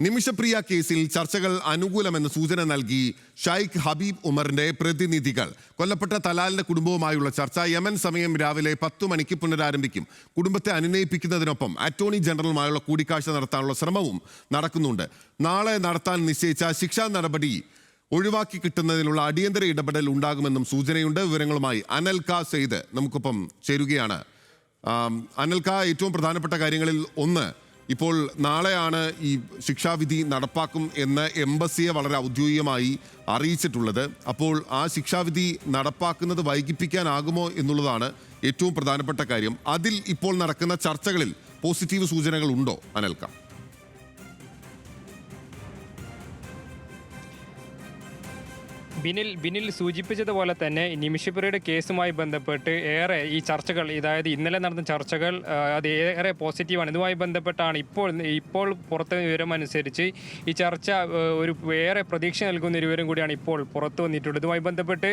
നിമിഷപ്രിയ കേസിൽ ചർച്ചകൾ അനുകൂലമെന്ന് സൂചന നൽകി ഷൈഖ് ഹബീബ് ഉമറിന്റെ പ്രതിനിധികൾ. കൊല്ലപ്പെട്ട തലാലിന്റെ കുടുംബവുമായുള്ള ചർച്ച യമൻ സമയം രാവിലെ 10 മണിക്ക് പുനരാരംഭിക്കും. കുടുംബത്തെ അനുനയിപ്പിക്കുന്നതിനൊപ്പം അറ്റോർണി ജനറലുമായുള്ള കൂടിക്കാഴ്ച നടത്താനുള്ള ശ്രമവും നടക്കുന്നുണ്ട്. നാളെ നടത്താൻ നിശ്ചയിച്ച ശിക്ഷാ നടപടി ഒഴിവാക്കി കിട്ടുന്നതിനുള്ള അടിയന്തര ഇടപെടൽ ഉണ്ടാകുമെന്നും സൂചനയുണ്ട്. വിവരങ്ങളുമായി അനൽക സെയ്ദ് നമുക്കൊപ്പം ചേരുകയാണ്. അനൽക, ഏറ്റവും പ്രധാനപ്പെട്ട കാര്യങ്ങളിൽ ഒന്ന്, ഇപ്പോൾ നാളെയാണ് ഈ ശിക്ഷാവിധി നടപ്പാക്കും എന്ന് എംബസിയെ വളരെ ഔദ്യോഗികമായി അറിയിച്ചിട്ടുള്ളത്. അപ്പോൾ ആ ശിക്ഷാവിധി നടപ്പാക്കുന്നത് വൈകിപ്പിക്കാനാകുമോ എന്നുള്ളതാണ് ഏറ്റവും പ്രധാനപ്പെട്ട കാര്യം. അതിൽ ഇപ്പോൾ നടക്കുന്ന ചർച്ചകളിൽ പോസിറ്റീവ് സൂചനകൾ ഉണ്ടോ അനൽക? ബിനിൽ സൂചിപ്പിച്ചതുപോലെ തന്നെ നിമിഷപ്രിയയുടെ കേസുമായി ബന്ധപ്പെട്ട് ഏറെ ഈ ചർച്ചകൾ, അതായത് ഇന്നലെ നടന്ന ചർച്ചകൾ അത് ഏറെ പോസിറ്റീവാണ്. ഇതുമായി ബന്ധപ്പെട്ടാണ് ഇപ്പോൾ പുറത്തെ വിവരം അനുസരിച്ച് ഈ ചർച്ച ഒരു ഏറെ പ്രതീക്ഷ നൽകുന്ന ഒരു വിവരം കൂടിയാണ് ഇപ്പോൾ പുറത്തു വന്നിട്ടുള്ളത്. ഇതുമായി ബന്ധപ്പെട്ട്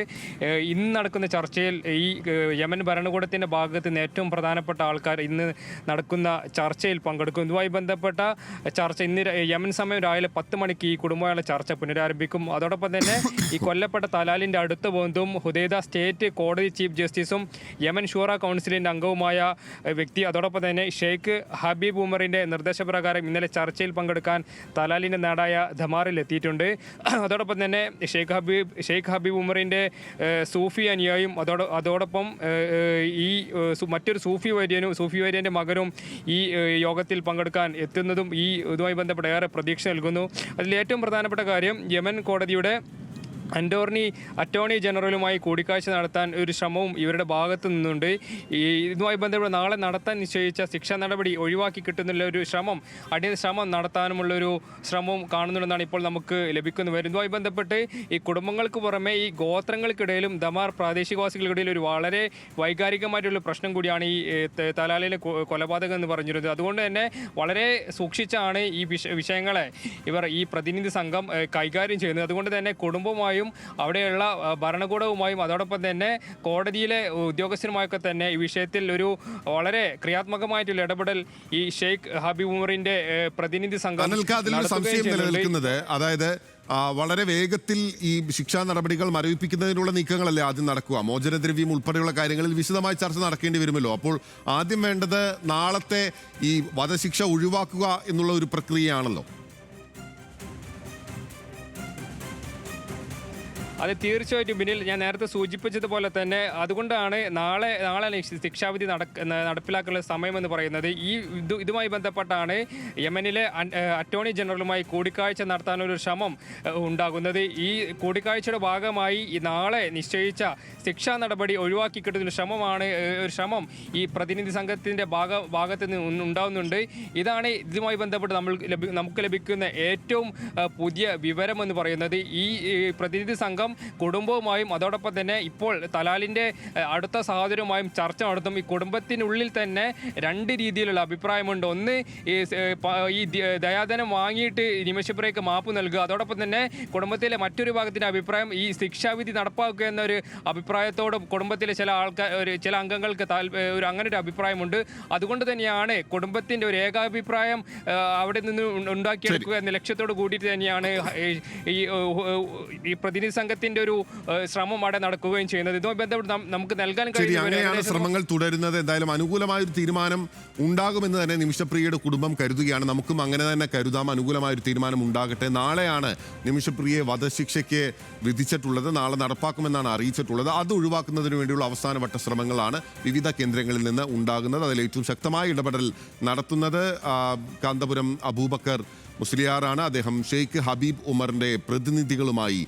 ഇന്ന് നടക്കുന്ന ചർച്ചയിൽ ഈ യമൻ ഭരണകൂടത്തിൻ്റെ ഭാഗത്ത് നിന്ന് ഏറ്റവും പ്രധാനപ്പെട്ട ആൾക്കാർ ഇന്ന് നടക്കുന്ന ചർച്ചയിൽ പങ്കെടുക്കും. ഇതുമായി ബന്ധപ്പെട്ട ചർച്ച ഇന്ന് യമൻ സമയം രാവിലെ 10 മണിക്ക് ഈ കുടുംബമായുള്ള ചർച്ച പുനരാരംഭിക്കും. അതോടൊപ്പം തന്നെ ഈ കൊല്ലപ്പെട്ട തലാലിൻ്റെ അടുത്ത ബന്ധുവും ഹുദൈദ സ്റ്റേറ്റ് കോടതി ചീഫ് ജസ്റ്റിസും യമൻ ഷൂറ കൗൺസിലിൻ്റെ അംഗവുമായ വ്യക്തി, അതോടൊപ്പം തന്നെ ഷെയ്ഖ് ഹബീബ് ഉമറിൻ്റെ നിർദ്ദേശപ്രകാരം ഇന്നലെ ചർച്ചയിൽ പങ്കെടുക്കാൻ തലാലിൻ്റെ നാടായ ധമാറിൽ എത്തിയിട്ടുണ്ട്. അതോടൊപ്പം തന്നെ ഷെയ്ഖ് ഹബീബ് ഉമറിൻ്റെ സൂഫി അനുയായും അതോടൊപ്പം ഈ മറ്റൊരു സൂഫി വര്യൻ്റെ മകനും ഈ യോഗത്തിൽ പങ്കെടുക്കാൻ എത്തുന്നതും ഇതുമായി ബന്ധപ്പെട്ട് ഏറെ പ്രതീക്ഷ നൽകുന്നു. അതിൽ ഏറ്റവും പ്രധാനപ്പെട്ട കാര്യം, യമൻ കോടതിയുടെ അറ്റോർണി ജനറലുമായി കൂടിക്കാഴ്ച നടത്താൻ ഒരു ശ്രമവും ഇവരുടെ ഭാഗത്തു നിന്നുണ്ട്. ഇതുമായി ബന്ധപ്പെട്ട് നാളെ നടത്താൻ നിശ്ചയിച്ച ശിക്ഷാ നടപടി ഒഴിവാക്കി കിട്ടുന്നുള്ള ഒരു ശ്രമം നടത്താനുമുള്ളൊരു ശ്രമവും കാണുന്നുണ്ടെന്നാണ് ഇപ്പോൾ നമുക്ക് ലഭിക്കുന്നു വരുന്നത്. ഇതുമായി ബന്ധപ്പെട്ട് ഈ കുടുംബങ്ങൾക്ക് പുറമെ ഈ ഗോത്രങ്ങൾക്കിടയിലും ദമാർ പ്രാദേശികവാസികൾക്കിടയിൽ ഒരു വളരെ വൈകാരികമായിട്ടുള്ള പ്രശ്നം കൂടിയാണ് ഈ തലാലിലെ കൊലപാതകം എന്ന് പറഞ്ഞിരുന്നത്. അതുകൊണ്ട് തന്നെ വളരെ സൂക്ഷിച്ചാണ് ഈ വിഷയങ്ങളെ ഈ പ്രതിനിധി സംഘം കൈകാര്യം ചെയ്യുന്നത്. അതുകൊണ്ട് തന്നെ കുടുംബവുമായി അവിടെയുള്ള ഭരണകൂടവുമായും അതോടൊപ്പം തന്നെ കോടതിയിലെ ഉദ്യോഗസ്ഥരുമായൊക്കെ തന്നെ ഈ വിഷയത്തിൽ ഒരു വളരെ ക്രിയാത്മകമായിട്ടുള്ള ഇടപെടൽ ഈ ഷെയ്ഖ് ഹബീബ് ഉമറിന്റെ പ്രതിനിധി സംഘം നിലനിൽക്കുന്നത്. അതായത് വളരെ വേഗത്തിൽ ഈ ശിക്ഷാ നടപടികൾ മരവിപ്പിക്കുന്നതിനുള്ള നീക്കങ്ങളല്ലേ ആദ്യം നടക്കുക? മോചനദ്രവ്യം ഉൾപ്പെടെയുള്ള കാര്യങ്ങളിൽ വിശദമായി ചർച്ച നടക്കേണ്ടി വരുമല്ലോ. അപ്പോൾ ആദ്യം വേണ്ടത് നാളത്തെ ഈ വധശിക്ഷ ഒഴിവാക്കുക എന്നുള്ള ഒരു പ്രക്രിയയാണല്ലോ. അത് തീർച്ചയായിട്ടും ബിനിൽ, ഞാൻ നേരത്തെ സൂചിപ്പിച്ചതുപോലെ തന്നെ അതുകൊണ്ടാണ് നാളെ ശിക്ഷാവിധി നടപ്പിലാക്കാനുള്ള സമയമെന്ന് പറയുന്നത്. ഇതുമായി ബന്ധപ്പെട്ടാണ് യമനിലെ അറ്റോർണി ജനറലുമായി കൂടിക്കാഴ്ച നടത്താനൊരു ശ്രമം ഉണ്ടാകുന്നത്. ഈ കൂടിക്കാഴ്ചയുടെ ഭാഗമായി നാളെ നിശ്ചയിച്ച ശിക്ഷാ നടപടി ഒഴിവാക്കി കിട്ടുന്ന ഒരു ശ്രമം ഈ പ്രതിനിധി സംഘത്തിൻ്റെ ഭാഗത്ത് നിന്ന് ഉണ്ടാകുന്നുണ്ട്. ഇതുമായി ബന്ധപ്പെട്ട് നമുക്ക് ലഭിക്കുന്ന ഏറ്റവും പുതിയ വിവരമെന്ന് പറയുന്നത്. ഈ പ്രതിനിധി സംഘം കുടുംബവുമായും അതോടൊപ്പം തന്നെ ഇപ്പോൾ തലാലിൻ്റെ അടുത്ത സഹോദരവുമായും ചർച്ച നടത്തും. ഈ കുടുംബത്തിനുള്ളിൽ തന്നെ രണ്ട് രീതിയിലുള്ള അഭിപ്രായമുണ്ട്. ഒന്ന്, ഈ ദയാധനം വാങ്ങിയിട്ട് നിമിഷപ്രിയക്ക് മാപ്പ് നൽകുക. അതോടൊപ്പം തന്നെ കുടുംബത്തിലെ മറ്റൊരു ഭാഗത്തിൻ്റെ അഭിപ്രായം ഈ ശിക്ഷാവിധി നടപ്പാക്കുക എന്നൊരു അഭിപ്രായത്തോടും കുടുംബത്തിലെ ചില അംഗങ്ങൾക്ക് അങ്ങനെ ഒരു അഭിപ്രായമുണ്ട്. അതുകൊണ്ട് തന്നെയാണ് കുടുംബത്തിൻ്റെ ഒരു ഏകാഭിപ്രായം അവിടെ നിന്ന് ഉണ്ടാക്കിയെടുക്കുക എന്ന ലക്ഷ്യത്തോട് കൂടിയിട്ട് തന്നെയാണ് ഈ പ്രതിനിധി സംഘത്തിന്റെ ഒരു ശ്രമം അവിടെ നടക്കുകയും ചെയ്യുന്നത്. ഇതുമായി ബന്ധപ്പെട്ട് നമുക്ക് നൽകാൻ കഴിയുന്ന ശ്രമങ്ങൾ തുടരുന്നത്. എന്തായാലും അനുകൂലമായ ഒരു തീരുമാനം ഉണ്ടാകുമെന്ന് തന്നെ നിമിഷപ്രിയയുടെ കുടുംബം കരുതുകയാണ്. നമുക്കും അങ്ങനെ തന്നെ കരുതാം. അനുകൂലമായ ഒരു തീരുമാനം ഉണ്ടാകട്ടെ. നാളെയാണ് നിമിഷപ്രിയയെ വധശിക്ഷയ്ക്ക് വിധിച്ചിട്ടുള്ളത്. നാളെ നടപ്പാക്കുമെന്നാണ് അറിയിച്ചിട്ടുള്ളത്. അത് ഒഴിവാക്കുന്നതിന് വേണ്ടിയുള്ള അവസാനവട്ട ശ്രമങ്ങളാണ് വിവിധ കേന്ദ്രങ്ങളിൽ നിന്ന് ഉണ്ടാകുന്നത്. അതിൽ ഏറ്റവും ശക്തമായ ഇടപെടൽ നടത്തുന്നത് കാന്തപുരം അബൂബക്കർ മുസ്ലിയാറാണ്. അദ്ദേഹം ഷെയ്ഖ് ഹബീബ് ഉമറിന്റെ പ്രതിനിധികളുമായി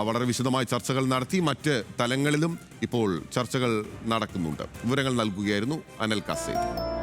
വളരെ വിശദമായ ചർച്ചകൾ നടത്തി. മറ്റ് തലങ്ങളിലും ഇപ്പോൾ ചർച്ചകൾ നടക്കുന്നുണ്ട്. വിവരങ്ങൾ നൽകുകയായിരുന്നു അനൽക സെയ്ദ്.